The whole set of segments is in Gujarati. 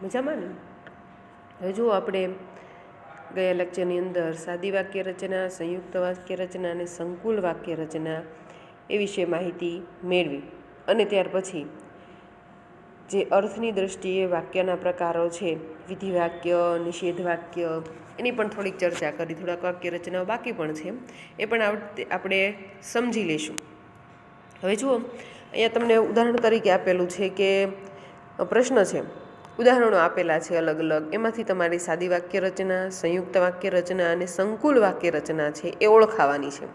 મજામાં ને? હવે જુઓ, આપણે ગયા લેક્ચરની અંદર સાદી વાક્ય રચના, સંયુક્ત વાક્ય રચના અને સંકુલ વાક્ય રચના એ વિશે માહિતી મેળવી. અને ત્યાર પછી જે અર્થની દ્રષ્ટિએ વાક્યના પ્રકારો છે, વિધિ વાક્ય, નિષેધ વાક્ય, એની પણ થોડીક ચર્ચા કરી. થોડાક વાક્ય રચનાઓ બાકી પણ છે, એ પણ આપણે સમજી લઈશું. હવે જુઓ, અહીંયા તમને ઉદાહરણ તરીકે આપેલું છે કે પ્રશ્ન છે, ઉદાહરણો આપેલા છે અલગ અલગ. એમાંથી તમારી સાદી વાક્ય રચના, સંયુક્ત વાક્ય રચના અને સંકુલ વાક્ય રચના છે એ ઓળખાવાની છે.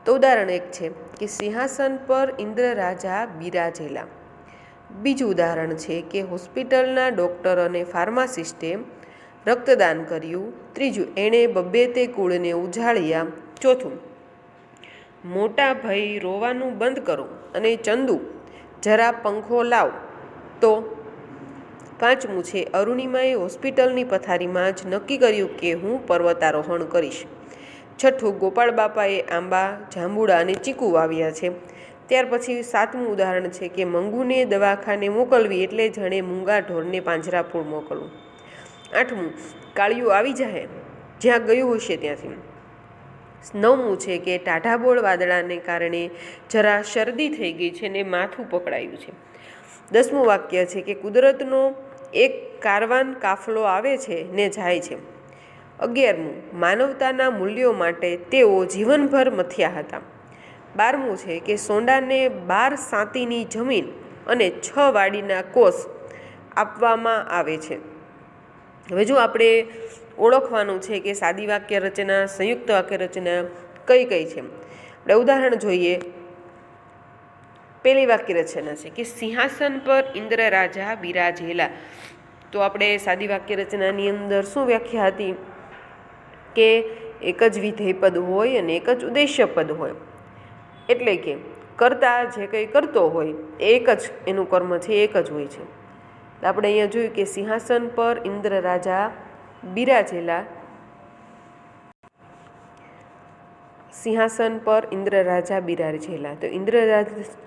તો ઉદાહરણ એક છે કે સિંહાસન પર ઇન્દ્ર રાજા બિરાજેલા. બીજું ઉદાહરણ છે કે હોસ્પિટલના ડૉક્ટર અને ફાર્માસિસ્ટે રક્તદાન કર્યું. ત્રીજું, એણે 2 કુળને ઉજાળ્યા. ચોથું, મોટા ભાઈ રોવાનું બંધ કરો અને ચંદુ જરા પંખો લાવ. તો પાંચમું છે, અરુણિમાએ હોસ્પિટલની પથારીમાં જ નક્કી કર્યું કે હું પર્વતારોહણ કરીશ. છઠ્ઠું, ગોપાળ બાપાએ આંબા, જાંબુડા અને ચીકુ વાવ્યા છે. ત્યાર પછી સાતમું ઉદાહરણ છે કે મંગુને દવાખાને મોકલવી એટલે જણે મૂંગા ઢોરને પાંજરાપોળ મોકલવું. આઠમું, કાળિયું આવી જાય જ્યાં ગયું હશે ત્યાંથી. નવમું છે કે ટાઢાબોળ વાદળાને કારણે જરા શરદી થઈ ગઈ છે ને માથું પકડાયું છે. 10મું વાક્ય છે કે કુદરતનો એક કારવાન કાફલો આવે છે ને જાય છે. 11મું, માનવતાના મૂલ્યો માટે તેઓ જીવનભર મથ્યા હતા. 12મું છે કે સોંડાને 12 સાતીની જમીન અને 6 વાડીના કોષ આપવામાં આવે છે. હવે જો આપણે ઓળખવાનું છે કે સાદી વાક્ય રચના, સંયુક્ત વાક્ય રચના કઈ કઈ છે. આપણે ઉદાહરણ જોઈએ. પહેલી વાક્ય રચના છે કે સિંહાસન પર ઇન્દ્ર રાજા બિરાજેલા. તો આપણે સાદી વાક્ય રચનાની અંદર શું વ્યાખ્યા હતી કે એક જ વિધેય પદ હોય અને એક જ ઉદ્દેશ્ય પદ હોય. એટલે કે કરતા જે કંઈ કરતો હોય એ એક જ એનું કર્મ છે, એક જ હોય છે. આપણે અહીંયા જોયું કે સિંહાસન પર ઇન્દ્ર રાજા બિરાજેલા. સિંહાસન પર ઇન્દ્ર રાજા બિરાજેલા. તો ઇન્દ્ર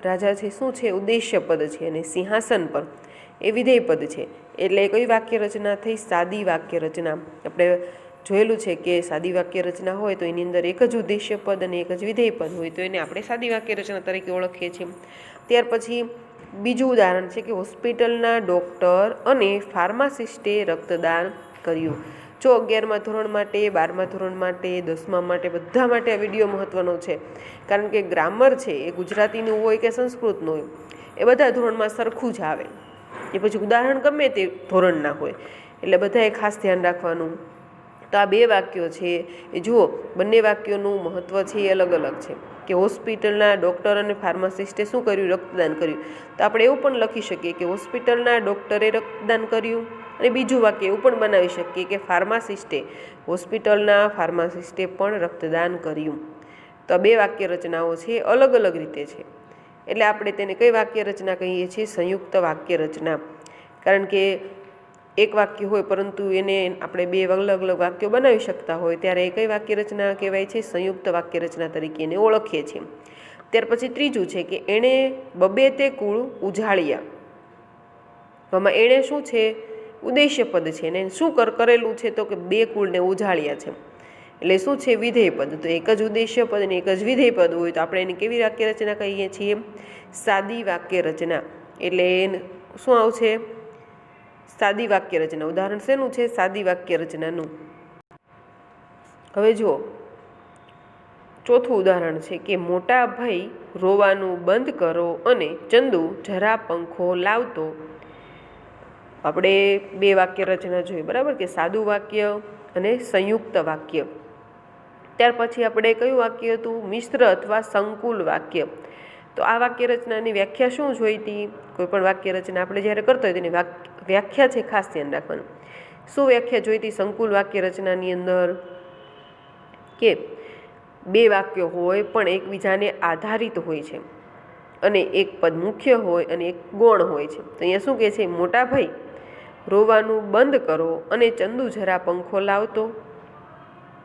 રાજા છે શું છે? ઉદ્દેશ્ય પદ છે. અને સિંહાસન પર એ વિધેય પદ છે. એટલે કઈ વાક્ય રચના થઈ? સાદી વાક્ય રચના. આપણે જોયેલું છે કે સાદી વાક્ય રચના હોય તો એની અંદર એક જ ઉદ્દેશ્ય પદ અને એક જ વિધેય પદ હોય, તો એને આપણે સાદી વાક્ય રચના તરીકે ઓળખીએ છીએ. ત્યાર પછી બીજું ઉદાહરણ છે કે હોસ્પિટલના ડૉક્ટર અને ફાર્માસિસ્ટે રક્તદાન કર્યું. જો 11મા ધોરણ માટે, 12મા ધોરણ માટે, 10મા માટે, બધા માટે આ વિડીયો મહત્વનો છે. કારણ કે ગ્રામર છે એ ગુજરાતીનું હોય કે સંસ્કૃતનું હોય, એ બધા ધોરણમાં સરખું જ આવે. એ પછી ઉદાહરણ ગમે તે ધોરણના હોય, એટલે બધાએ ખાસ ધ્યાન રાખવાનું. તો આ 2 વાક્યો છે એ જુઓ, બંને વાક્યોનું મહત્ત્વ છે એ અલગ અલગ છે. કે હોસ્પિટલના ડૉક્ટર અને ફાર્માસિસ્ટે શું કર્યું? રક્તદાન કર્યું. તો આપણે એવું પણ લખી શકીએ કે હોસ્પિટલના ડૉક્ટરે રક્તદાન કર્યું. અને બીજું વાક્ય એવું પણ બનાવી શકીએ કે હોસ્પિટલના ફાર્માસિસ્ટે પણ રક્તદાન કર્યું. તો આ 2 વાક્ય રચનાઓ છે અલગ અલગ રીતે છે. એટલે આપણે તેને કઈ વાક્ય રચના કહીએ છીએ? સંયુક્ત વાક્ય રચના. કારણ કે એક વાક્ય હોય પરંતુ એને આપણે 2 અલગ અલગ વાક્યો બનાવી શકતા હોય, ત્યારે એ કઈ વાક્ય રચના કહેવાય છે? સંયુક્ત વાક્ય રચના તરીકે એને ઓળખીએ છીએ. ત્યાર પછી ત્રીજું છે કે એણે 2 કુળ ઉજાળ્યા. આમાં એણે શું છે? ઉદ્દેશ્ય પદ છે. એને શું કરેલું છે? તો કે 2 કુળને ઉજાળ્યા છે. એટલે શું છે? વિધેય પદ. તો એક જ ઉદ્દેશ્ય પદ અને એક જ વિધેય પદ હોય તો આપણે એને કેવી વાક્ય રચના કહીએ છીએ? સાદી વાક્ય રચના. એટલે શું આવશે? સાદી વાક્ય રચના. ઉદાહરણ શેનું છે? સાદી વાક્ય રચનાનું. હવે જુઓ, ચોથું ઉદાહરણ છે કે મોટા ભાઈ રોવાનું બંધ કરો અને ચંદુ જરા પંખો લાવતો. આપણે 2 વાક્ય રચના જોઈએ, બરાબર? કે સાદું વાક્ય અને સંયુક્ત વાક્ય. ત્યાર પછી આપણે કયું વાક્ય હતું? મિશ્ર અથવા સંકુલ વાક્ય. તો આ વાક્ય રચનાની વ્યાખ્યા શું જોઈ હતી? કોઈ પણ વાક્ય રચના આપણે જ્યારે કરતા હોય તેની વ્યાખ્યા છે, ખાસ ધ્યાન રાખવાનું. શું વ્યાખ્યા જોઈ હતી સંકુલ વાક્ય રચનાની અંદર? કે 2 વાક્યો હોય પણ એકબીજાને આધારિત હોય છે, અને એક પદ મુખ્ય હોય અને એક ગૌણ હોય છે. તો અહીંયા શું કહે છે? મોટા ભાઈ રોવાનું બંધ કરો અને ચંદુ જરા પંખો લાવતો.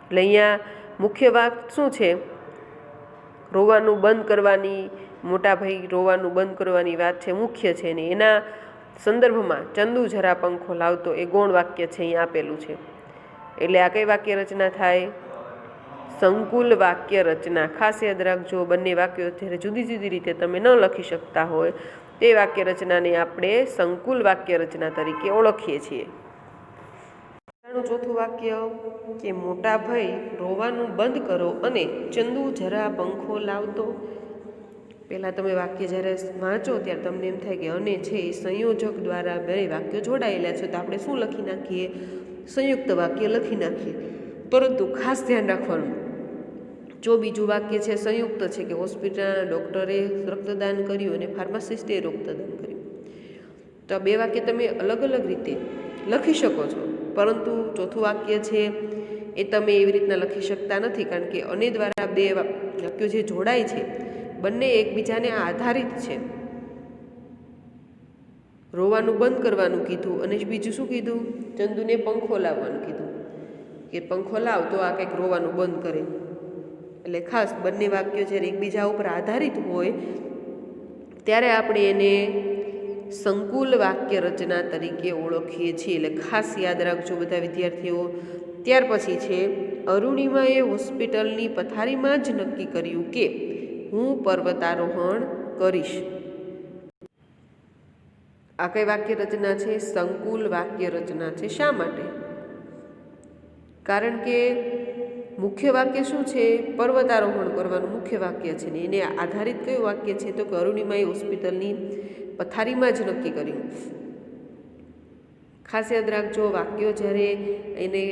એટલે અહીંયા મુખ્ય વાત શું છે? રોવાનું બંધ કરવાની, મોટા ભાઈ રોવાનું બંધ કરવાની વાત છે, મુખ્ય છે. ને એના સંદર્ભમાં ચંદુ જરા પંખો લાવતો એ ગૌણ વાક્ય છે, અહીં આપેલું છે. એટલે આ કઈ વાક્ય રચના થાય? સંકુલ વાક્ય રચના. ખાસ યાદ રાખજો, બંને વાક્યો જ્યારે જુદી જુદી રીતે તમે ન લખી શકતા હોય તે વાક્ય રચનાને આપણે સંકુલ વાક્ય રચના તરીકે ઓળખીએ છીએ. ચોથું વાક્ય કે મોટા ભાઈ રોવાનું બંધ કરો અને ચંદુ જરા પંખો લાવતો. પહેલાં તમે વાક્ય જ્યારે વાંચો ત્યારે તમને એમ થાય કે અને છે એ સંયોજક દ્વારા બે વાક્યો જોડાયેલા છે, તો આપણે શું લખી નાખીએ? સંયુક્ત વાક્ય લખી નાખીએ. પરંતુ ખાસ ધ્યાન રાખવાનું, જો બીજું વાક્ય છે સંયુક્ત છે કે હોસ્પિટલના ડૉક્ટરે રક્તદાન કર્યું અને ફાર્માસિસ્ટે રક્તદાન કર્યું, તો આ બે વાક્ય તમે અલગ અલગ રીતે લખી શકો છો. પરંતુ ચોથું વાક્ય છે એ તમે એવી રીતના લખી શકતા નથી, કારણ કે અને દ્વારા બે વાક્યો જે જોડાય છે બંને એકબીજાને આધારિત છે. રોવાનું બંધ કરવાનું કીધું અને બીજું શું કીધું? ચંદુને પંખો લાવવાનું કીધું કે પંખો લાવ તો આ કંઈક રોવાનું બંધ કરે. એટલે ખાસ બંને વાક્યો જ્યારે એકબીજા ઉપર આધારિત હોય ત્યારે આપણે એને સંકુલ વાક્ય રચના તરીકે ઓળખીએ છીએ. એટલે ખાસ યાદ રાખજો બધા વિદ્યાર્થીઓ. ત્યાર પછી છે અરુણિમાએ હોસ્પિટલની પથારીમાં જ નક્કી કર્યું કે હું પર્વતારોહણ કરીશ. આ કઈ વાક્ય રચના છે? સંકુલ વાક્ય રચના છે. શા માટે? કારણ કે મુખ્ય વાક્ય શું છે? પર્વતારોહણ કરવાનું મુખ્ય વાક્ય છે ને એને આધારિત કયું વાક્ય છે? તો કે અરુણિમાએ હોસ્પિટલની પથારીમાં જ નક્કી કર્યું. ખાસ યાદ રાખજો, વાક્યો જ્યારે એને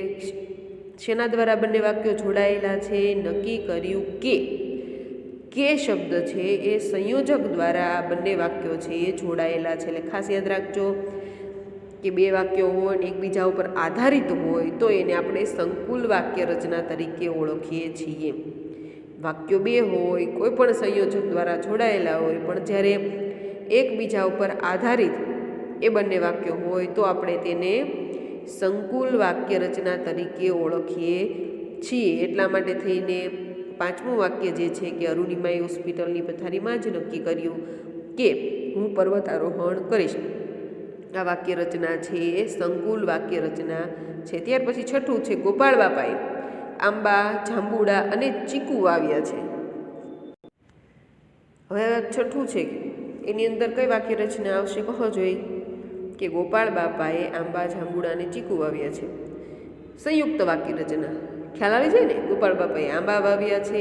શેના દ્વારા બંને વાક્યો જોડાયેલા છે? નક્કી કર્યું કે શબ્દ છે એ સંયોજક દ્વારા બંને વાક્યો છે એ જોડાયેલા છે. એટલે ખાસ યાદ રાખજો કે બે વાક્યો હોય અને એકબીજા ઉપર આધારિત હોય તો એને આપણે સંકુલ વાક્ય રચના તરીકે ઓળખીએ છીએ. વાક્યો બે હોય, કોઈ પણ સંયોજક દ્વારા જોડાયેલા હોય, પણ જ્યારે એકબીજા ઉપર આધારિત એ બંને વાક્યો હોય તો આપણે તેને સંકુલ વાક્ય રચના તરીકે ઓળખીએ છીએ. એટલા માટે થઈને પાંચમું વાક્ય જે છે કે અરુણિમાએ હોસ્પિટલની પથારીમાં જ નક્કી કર્યું કે હું પર્વતારોહણ કરીશ. આ વાક્ય રચના છે એ સંકુલ વાક્ય રચના છે. ત્યાર પછી છઠ્ઠું છે ગોપાળ બાપાએ આંબા, જાંબુડા અને ચીકુ વાવ્યા છે. હવે છઠ્ઠું છે એની અંદર કઈ વાક્ય રચના આવશે? કહો જોઈ કે ગોપાળ બાપાએ આંબા, જાંબુડા અને ચીકુ વાવ્યા છે. સંયુક્ત વાક્ય રચના. ખ્યાલ આવી જાય ને? ગોપાળ બાપાએ આંબા વાવ્યા છે,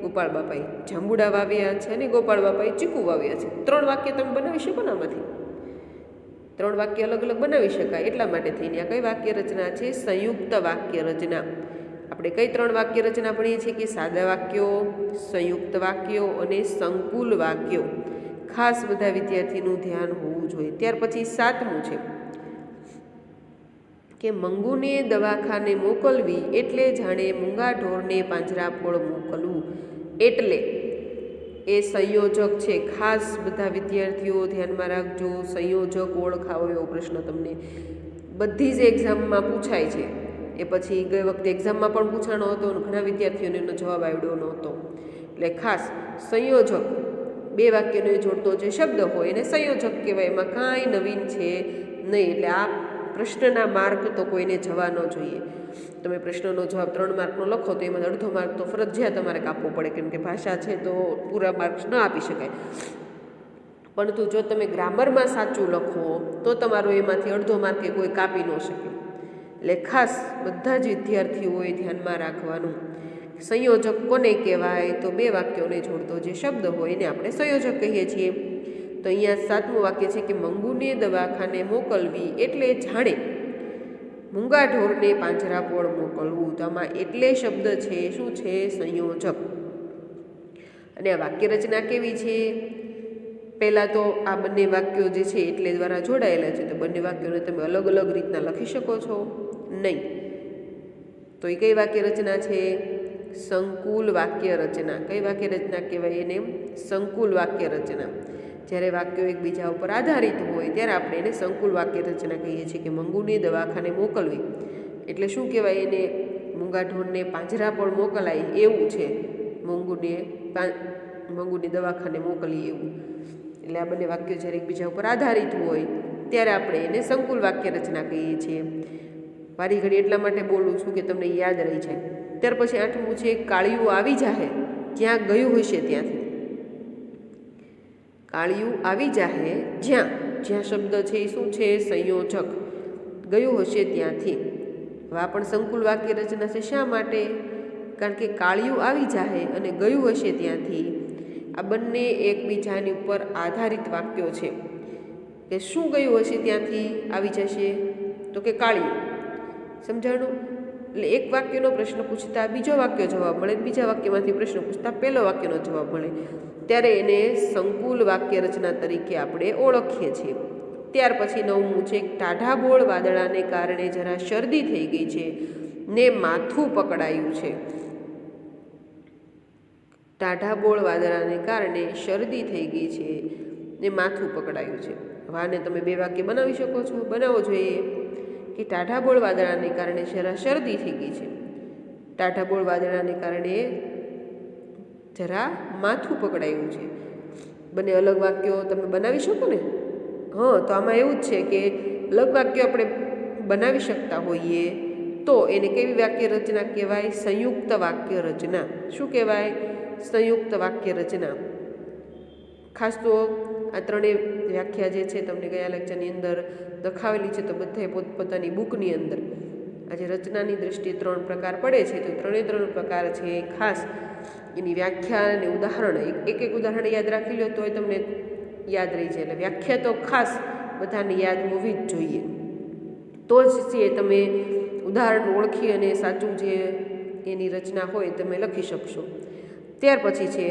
ગોપાળ બાપાએ જાંબુડા વાવ્યા છે અને ગોપાળ બાપાએ ચીકુ વાવ્યા છે. 3 વાક્ય તમે બનાવી શકો ને આમાંથી? 3 વાક્ય અલગ અલગ બનાવી શકાય. એટલા માટે થઈને આ કઈ વાક્ય રચના છે? સંયુક્ત વાક્ય રચના. આપણે કઈ 3 વાક્ય રચના ભણીએ છીએ કે સાદા વાક્યો, સંયુક્ત વાક્યો અને સંકુલ વાક્યો. ખાસ બધા વિદ્યાર્થીનું ધ્યાન હોવું જોઈએ. ત્યાર પછી 7મું છે કે મંગુને દવાખાને મોકલવી એટલે જાણે મૂંગા ઢોરને પાંજરાપોળ મોકલવું. એટલે એ સંયોજક છે. ખાસ બધા વિદ્યાર્થીઓ ધ્યાનમાં રાખજો. સંયોજક ઓળખાવો એવો પ્રશ્ન તમને બધી જ એક્ઝામમાં પૂછાય છે. એ પછી ગઈ વખતે એક્ઝામમાં પણ પૂછાણો હતો અને ઘણા વિદ્યાર્થીઓને એનો જવાબ આવડ્યો નહોતો. એટલે ખાસ સંયોજક બે વાક્યને જોડતો જે શબ્દ હોય એને સંયોજક કહેવાય. એમાં કાંઈ નવીન છે નહીં. એટલે આ પ્રશ્નના માર્ક તો કોઈને જવા ન જોઈએ. તમે પ્રશ્નનો જવાબ 3 માર્કનો લખો તો એમાં અડધો માર્ક તો ફરજિયાત તમારે કાપવો પડે, કેમ કે ભાષા છે તો પૂરા માર્ક્સ ન આપી શકાય. પરંતુ જો તમે ગ્રામરમાં સાચું લખો તો તમારો એમાંથી અડધો માર્કે કોઈ કાપી ન શકે. એટલે ખાસ બધા જ વિદ્યાર્થીઓએ ધ્યાનમાં રાખવાનું. સંયોજક કોને કહેવાય? તો બે વાક્યોને જોડતો જે શબ્દ હોય એને આપણે સંયોજક કહીએ છીએ. તો અહીંયા 7મું વાક્ય છે કે મંગુને દવાખાને મોકલવી એટલે જાણે મૂંગા ઢોરને પાંજરાપોળ મોકલવું. તો આમાં એટલે શબ્દ છે શું છે? સંયોજક. અને આ વાક્ય રચના કેવી છે? પહેલાં તો આ બંને વાક્યો જે છે એટલે દ્વારા જોડાયેલા છે, તો બંને વાક્યોને તમે અલગ અલગ રીતના લખી શકો છો નહીં. તો એ કઈ વાક્ય રચના છે? સંકુલ વાક્ય રચના. કઈ વાક્ય રચના કહેવાય એને? સંકુલ વાક્ય રચના. જ્યારે વાક્યો એકબીજા ઉપર આધારિત હોય ત્યારે આપણે એને સંકુલ વાક્ય રચના કહીએ છીએ. કે મંગુને દવાખાને મોકલવી એટલે શું કહેવાય? એને મૂંગા ઢોરને પાંજરાપોળ મોકલાય એવું છે. મંગુને દવાખાને મોકલી એવું. એટલે આ બંને વાક્યો જ્યારે એકબીજા ઉપર આધારિત હોય ત્યારે આપણે એને સંકુલ વાક્ય રચના કહીએ છીએ. વારી ઘડી એટલા માટે બોલું છું કે તમને યાદ રહી જાય. ત્યાર પછી 8મું છે કાળિયું આવી જાહે જ્યાં ગયું હશે ત્યાંથી. કાળિયું આવી જાહે જ્યાં, જ્યાં શબ્દ છે એ શું છે? સંયોજક. ગયું હશે ત્યાંથી. હવે આ પણ સંકુલ વાક્ય રચના છે. શા માટે? કારણ કે કાળિયું આવી જાહે અને ગયું હશે ત્યાંથી આ બંને એકબીજાની ઉપર આધારિત વાક્યો છે. કે શું ગયું હશે ત્યાંથી આવી જશે? તો કે કાળિયું. સમજાણું? એટલે એક વાક્યનો પ્રશ્ન પૂછતા બીજો વાક્ય જવાબ મળે, બીજા વાક્યમાંથી પ્રશ્ન પૂછતા પહેલો વાક્યનો જવાબ મળે, ત્યારે એને સંકુલ વાક્ય રચના તરીકે આપણે ઓળખીએ છીએ. ત્યાર પછી 9મું છે ટાઢાબોળ વાદળાને કારણે જરા શરદી થઈ ગઈ છે ને માથું પકડાયું છે. ટાઢાબોળ વાદળાને કારણે શરદી થઈ ગઈ છે ને માથું પકડાયું છે. વાને તમે 2 વાક્ય બનાવી શકો છો. બનાવવો જોઈએ કે ટાઢાબોળ વાદળાને કારણે જરા શરદી થઈ ગઈ છે, ટાઢાબોળ વાદળાને કારણે જરા માથું પકડાયું છે. બંને અલગ વાક્યો તમે બનાવી શકો ને? હા, તો આમાં એવું જ છે કે અલગ વાક્યો આપણે બનાવી શકતા હોઈએ તો એને કેવી વાક્ય રચના કહેવાય? સંયુક્ત વાક્ય રચના. શું કહેવાય? સંયુક્ત વાક્ય રચના. ખાસ તો આ ત્રણેય વ્યાખ્યા જે છે તમને ગયા લેક્ચરની અંદર દખાવેલી છે, તો બધાએ પોતપોતાની બુકની અંદર આજે રચનાની દ્રષ્ટિએ 3 પ્રકાર પડે છે. તો 3 પ્રકાર છે. ખાસ એની વ્યાખ્યા અને ઉદાહરણ એક ઉદાહરણ યાદ રાખી લો તો એ તમને યાદ રહી જાય. એટલે વ્યાખ્યા તો ખાસ બધાને યાદ હોવી જ જોઈએ. તો જ છે તમે ઉદાહરણ ઓળખી અને સાચું જે એની રચના હોય તમે લખી શકશો. ત્યાર પછી છે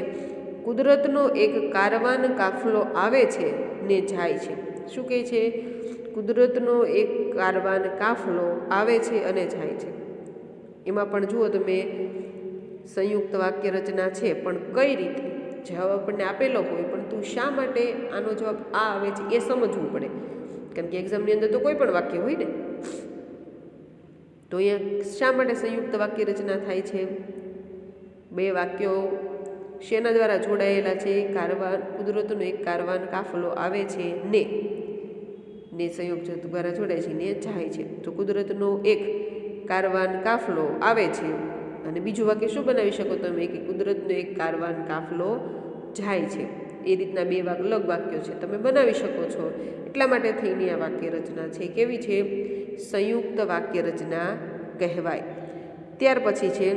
કુદરતનો એક કારવાન કાફલો આવે છે ને જાય છે. શું કહે છે? કુદરતનો એક કારવાન કાફલો આવે છે અને જાય છે. એમાં પણ જુઓ તમે સંયુક્ત વાક્ય રચના છે, પણ કઈ રીતે? જવાબ આપણને આપેલો હોય પરંતુ શા માટે આનો જવાબ આ આવે છે એ સમજવું પડે. કારણ કે એક્ઝામની અંદર તો કોઈ પણ વાક્ય હોય ને, તો અહીંયા શા માટે સંયુક્ત વાક્ય રચના થાય છે? 2 વાક્યો શેના દ્વારા જોડાયેલા છે? કારવાન, કુદરતનો એક કારવાન કાફલો આવે છે ને સંયોગ દ્વારા જોડાય છે, ને જાય છે. તો કુદરતનો એક કારવાન કાફલો આવે છે અને બીજું વાક્ય શું બનાવી શકો તમે? કે કુદરતનો એક કારવાન કાફલો જાય છે. એ રીતના 2 અલગ વાક્યો છે તમે બનાવી શકો છો. એટલા માટે થઈને આ વાક્ય રચના છે કેવી છે? સંયુક્ત વાક્ય રચના કહેવાય. ત્યાર પછી છે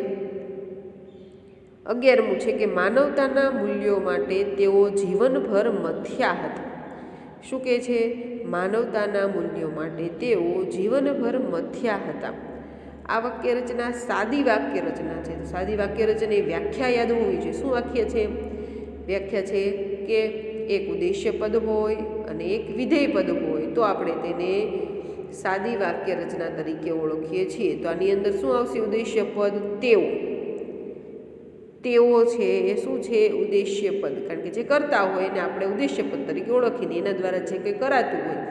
11મું છે કે માનવતાના મૂલ્યો માટે તેઓ જીવનભર મથ્યા હતા. શું કહે છે? માનવતાના મૂલ્યો માટે તેઓ જીવનભર મથ્યા હતા. આ વાક્ય રચના સાદી વાક્ય રચના છે. સાદી વાક્ય રચનાની વ્યાખ્યા યાદ હોવી જોઈએ. શું વાક્ય છે? વ્યાખ્યા છે કે એક ઉદ્દેશ્ય પદ હોય અને એક વિધેય પદ હોય તો આપણે તેને સાદી વાક્ય રચના તરીકે ઓળખીએ છીએ. તો આની અંદર શું આવશે? ઉદ્દેશ્ય પદ તેઓ. તેઓ છે એ શું છે? ઉદ્દેશ્ય પદ. કારણ કે જે કરતા હોય એને આપણે ઉદ્દેશ્ય પદ તરીકે ઓળખીને એના દ્વારા જે કંઈ કરાતું હોય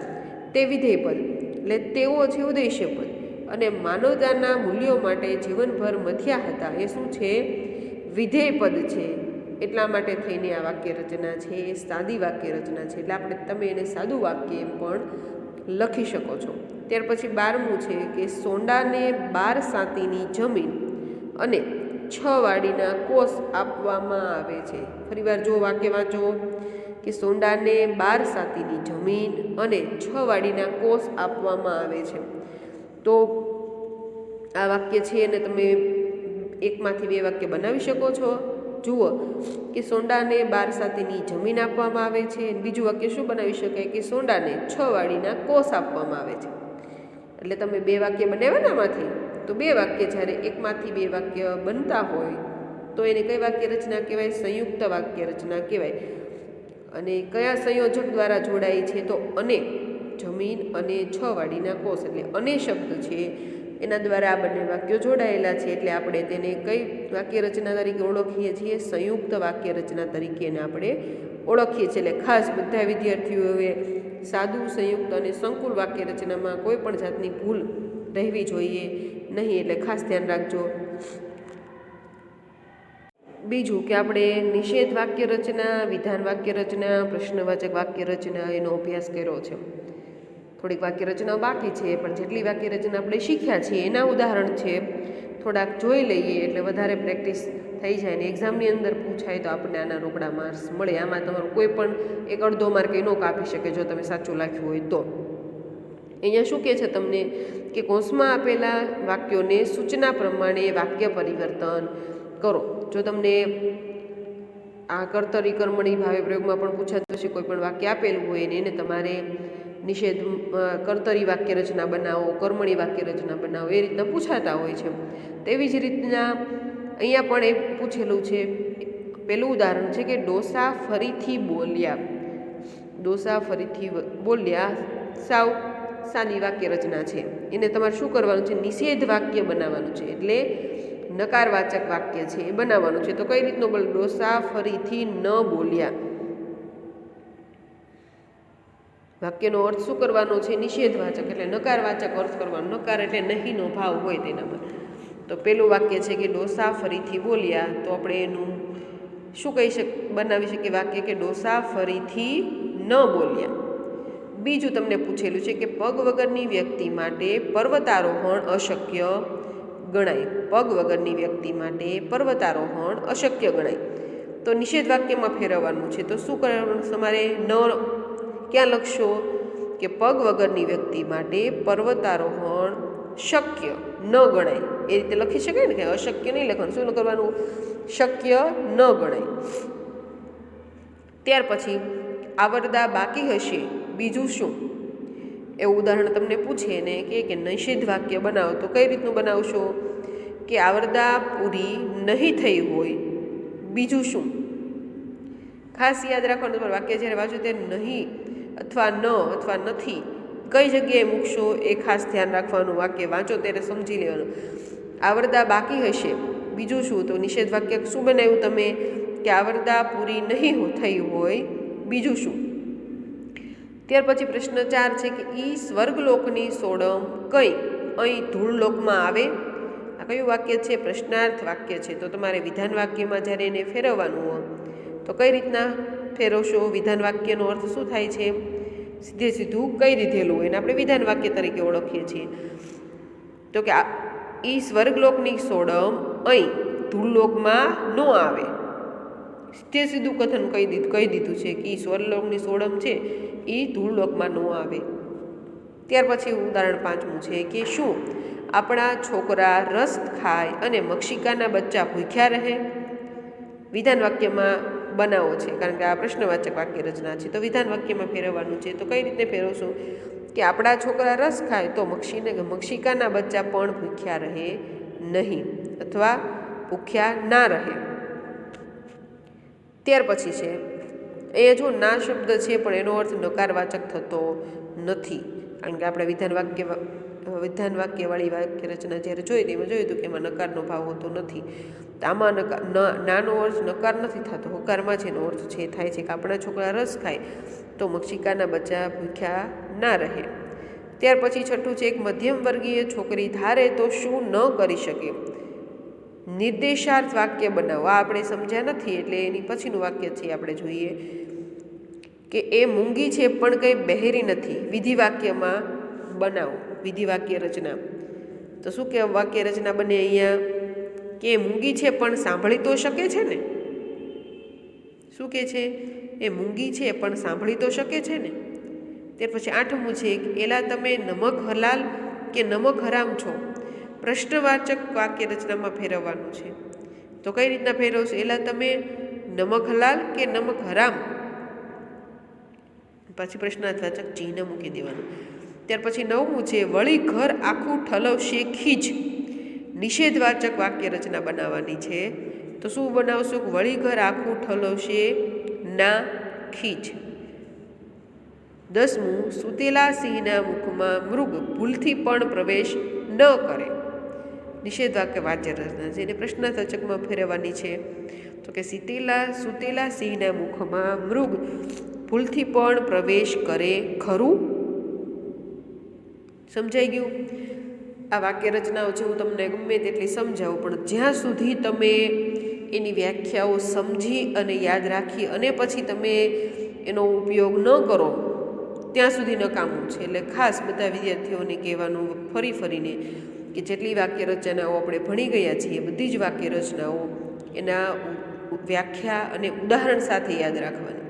તે વિધેય પદ. એટલે તેઓ છે ઉદ્દેશ્ય પદ. અને માનવતાના મૂલ્યો માટે જીવનભર મથ્યા હતા એ શું છે? વિધેય પદ છે. એટલા માટે થઈને આ વાક્ય રચના છે એ સાદી વાક્ય રચના છે. એટલે આપણે તમે એને સાદું વાક્ય એમ પણ લખી શકો છો. ત્યાર પછી 12મું છે કે સોંડાને 12 સાતીની જમીન અને 6 વાડીના કોષ આપવામાં આવે છે. ફરીવાર જો વાક્ય વાંચો કે સોંડાને 12 સાતીની જમીન અને 6 વાડીના કોષ આપવામાં આવે છે. તો આ વાક્ય છે અને તમે એકમાંથી 2 વાક્ય બનાવી શકો છો. જુઓ કે સોંડાને 12 સાતીની જમીન આપવામાં આવે છે. બીજું વાક્ય શું બનાવી શકાય? કે સોંડાને 6 વાડીના કોષ આપવામાં આવે છે. એટલે તમે 2 વાક્ય બનાવ્યા ને આમાંથી, તો 2 વાક્ય જ્યારે એકમાંથી 2 વાક્ય બનતા હોય તો એને કઈ વાક્ય રચના કહેવાય? સંયુક્ત વાક્ય રચના કહેવાય. અને કયા સંયોજક દ્વારા જોડાય છે? તો અને, જમીન અને 6 વાડીના કોષ. એટલે અને શબ્દ છે એના દ્વારા આ બંને વાક્યો જોડાયેલા છે. એટલે આપણે તેને કઈ વાક્ય રચના તરીકે ઓળખીએ છીએ? સંયુક્ત વાક્ય રચના તરીકે એને આપણે ઓળખીએ છીએ. એટલે ખાસ બધા વિદ્યાર્થીઓએ સાદું, સંયુક્ત અને સંકુલ વાક્ય રચનામાં કોઈ પણ જાતની ભૂલ રહેવી જોઈએ નહીં. એટલે ખાસ ધ્યાન રાખજો. બીજું કે આપણે નિષેધ વાક્ય રચના, વિધાન વાક્ય રચના, પ્રશ્નવાચક વાક્ય રચના એનો અભ્યાસ કર્યો છે. થોડીક વાક્ય રચનાઓ બાકી છે, પણ જેટલી વાક્ય રચના આપણે શીખ્યા છીએ એના ઉદાહરણ છે, થોડાક જોઈ લઈએ એટલે વધારે પ્રેક્ટિસ થઈ જાય ને એક્ઝામની અંદર પૂછાય તો આપણને આના રોકડા માર્ક્સ મળે. આમાં તમારું કોઈ પણ એક અડધો માર્ક એ ન કાપી શકે જો તમે સાચું લખ્યું હોય તો. અહીંયા શું કહે છે તમને કે કૌંસમાં આપેલા વાક્યોને સૂચના પ્રમાણે વાક્ય પરિવર્તન કરો. જો તમને આ કર્તરી કર્મણી ભાવે પ્રયોગમાં પણ પૂછાતું હશે, કોઈ પણ વાક્ય આપેલું હોય ને એને તમારે નિષેધ કર્તરી વાક્ય રચના બનાવો, કર્મણી વાક્ય રચના બનાવો, એ રીતના પૂછાતા હોય છે. તેવી જ રીતના અહીંયા પણ એ પૂછેલું છે. પેલું ઉદાહરણ છે કે ડોસા ફરીથી બોલ્યા. ડોસા ફરીથી બોલ્યા સાવ સાદી વાક્ય રચના છે. એને તમારે શું કરવાનું છે? નિષેધ વાક્ય બનાવવાનું છે, એટલે નકારવાચક વાક્ય છે એ બનાવવાનું છે. તો કઈ રીતનું બોલ? ડોસા ફરીથી ન બોલ્યા. વાક્યનો અર્થ શું કરવાનો છે? નિષેધવાચક, એટલે નકારવાચક અર્થ કરવાનો. નકાર એટલે નહીંનો ભાવ હોય તેનામાં. તો પેલું વાક્ય છે કે ડોસા ફરીથી બોલ્યા, તો આપણે એનું શું બનાવી શકીએ વાક્ય કે ડોસા ફરીથી ન બોલ્યા. બીજું તમને પૂછેલું છે કે પગ વગરની વ્યક્તિ માટે પર્વતારોહણ અશક્ય ગણાય. પગ વગરની વ્યક્તિ માટે પર્વતારોહણ અશક્ય ગણાય. તો નિષેધ વાક્યમાં ફેરવવાનું છે. તો શું કરવાનું તમારે? ન ક્યાં લખશો કે પગ વગરની વ્યક્તિ માટે પર્વતારોહણ શક્ય ન ગણાય. એ રીતે લખી શકાય ને, કે અશક્ય નહીં લખવાનું. શું કરવાનું? શક્ય ન ગણાય. ત્યાર પછી આવરદા બાકી હશે બીજું શું? એવું ઉદાહરણ તમને પૂછે ને કે નિષેધ વાક્ય બનાવો, તો કઈ રીતનું બનાવશો? કે આવરદા પૂરી નહીં થઈ હોય બીજું શું? ખાસ યાદ રાખવાનું, તમારું વાક્ય જ્યારે વાંચો ત્યારે નહીં અથવા ન અથવા નથી કઈ જગ્યાએ મૂકશો એ ખાસ ધ્યાન રાખવાનું. વાક્ય વાંચો ત્યારે સમજી લેવાનું. આવરદા બાકી હશે બીજું શું? તો નિષેધ વાક્ય શું બનાવ્યું તમે? કે આવરદા પૂરી નહીં થઈ હોય બીજું શું? ત્યાર પછી પ્રશ્ન 4 છે કે ઈ સ્વર્ગલોકની સોડમ કઈ અહીં ધૂળલોકમાં આવે. આ કયું વાક્ય છે? પ્રશ્નાર્થ વાક્ય છે. તો તમારે વિધાન વાક્યમાં જ્યારે એને ફેરવવાનું હોય તો કઈ રીતના ફેરવશો? વિધાન વાક્યનો અર્થ શું થાય છે? સીધે સીધું કહી દીધેલું હોય એને આપણે વિધાન વાક્ય તરીકે ઓળખીએ છીએ. તો કે ઈ સ્વર્ગલોકની સોડમ અહીં ધૂળલોકમાં ન આવે. સીધે સીધું કથન કહી દીધું છે કે ઈ સ્વર્ગલોકની સોડમ છે એ ધૂળલોકમાં ન આવે. ત્યાર પછી ઉદાહરણ 5મું છે કે શું આપણા છોકરા રસ ખાય અને મક્ષિકાના બચ્ચા ભૂખ્યા રહે. વિધાન વાક્યમાં બનાવો છે, કારણ કે આ પ્રશ્નવાચક વાક્ય રચના છે. તો વિધાન વાક્યમાં ફેરવવાનું છે. તો કઈ રીતે ફેરવશો? કે આપણા છોકરા રસ ખાય તો મક્ષિકાના બચ્ચા પણ ભૂખ્યા રહે નહીં અથવા ભૂખ્યા ના રહે. ત્યાર પછી છે એ જો ના શબ્દ છે પણ એનો અર્થ નકારવાચક થતો નથી, કારણ કે આપણે વિધાન વાક્યવાળી વાક્ય રચના જ્યારે જોઈ એમાં જોયું હતું કે એમાં નકારનો ભાવ હોતો નથી. તો આમાં નાનો અર્થ નકાર નથી થતો, હકારમાં જ એનો અર્થ છે થાય છે કે આપણા છોકરા રસ ખાય તો મક્ષિકાના બચ્ચા ભૂખ્યા ના રહે. ત્યાર પછી 6 છે એક મધ્યમ વર્ગીય છોકરી ધારે તો શું ન કરી શકે. નિર્દેશાર્થ વાક્ય બનાવો. આ આપણે સમજ્યા નથી એટલે એની પછીનું વાક્ય છે આપણે જોઈએ કે એ મૂંગી છે પણ કંઈ બહેરી નથી. વિધિ વાક્યમાં બનાવો, વિધિ વાક્ય રચના. તો શું કે વાક્ય રચના બને અહીંયા કે મૂંગી છે પણ સાંભળી તો શકે છે ને. શું કે છે? એ મૂંગી છે પણ સાંભળી તો શકે છે ને. ત્યાર પછી 8મું છે એલા તમે નમક હલાલ કે નમક હરામ છો. પ્રશ્નવાચક વાક્ય રચનામાં ફેરવવાનું છે. તો કઈ રીતના ફેરવશો? એલા તમે નમક હલાલ કે નમક હરામ. પછી પ્રશ્નાર્થવાચક ચિહ્ન મૂકી દેવાનું. ત્યાર પછી 9મું છે વળી ઘર આખું ઠલવશે ખીજ. નિષેધવાચક વાક્ય રચના બનાવવાની છે. તો શું બનાવશો? વળી ઘર આખું ઠલવશે ના ખીજ. 10મું સૂતેલા સિંહના મુખમાં મૃગ ભૂલથી પણ પ્રવેશ ન કરે. નિષેધ વાક્ય વાચ્ય રચના છે એને પ્રશ્નાર્થવાચકમાં ફેરવવાની છે. તો કે સૂતેલા સિંહના મુખમાં મૃગ ભૂલથી પણ પ્રવેશ કરે ખરું. સમજાઈ ગયું? આ વાક્ય રચનાઓ છે હું તમને ગમે તેટલી સમજાવું, પણ જ્યાં સુધી તમે એની વ્યાખ્યાઓ સમજી અને યાદ રાખી અને પછી તમે એનો ઉપયોગ ન કરો ત્યાં સુધી નકામું છે. એટલે ખાસ બધા વિદ્યાર્થીઓને કહેવાનું ફરીને કે જેટલી વાક્ય રચનાઓ આપણે ભણી ગયા છીએ બધી જ વાક્ય રચનાઓ એના વ્યાખ્યા અને ઉદાહરણ સાથે યાદ રાખવાની.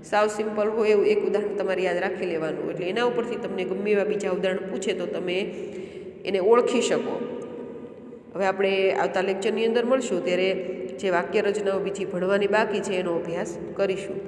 સાવ સિમ્પલ હોય એવું એક ઉદાહરણ તમારે યાદ રાખી લેવાનું, એટલે એના ઉપરથી તમને ગમે એવા બીજા ઉદાહરણ પૂછે તો તમે એને ઓળખી શકો. હવે આપણે આવતા લેક્ચરની અંદર મળશું ત્યારે જે વાક્ય રચનાઓ બીજી ભણવાની બાકી છે એનો અભ્યાસ કરીશું.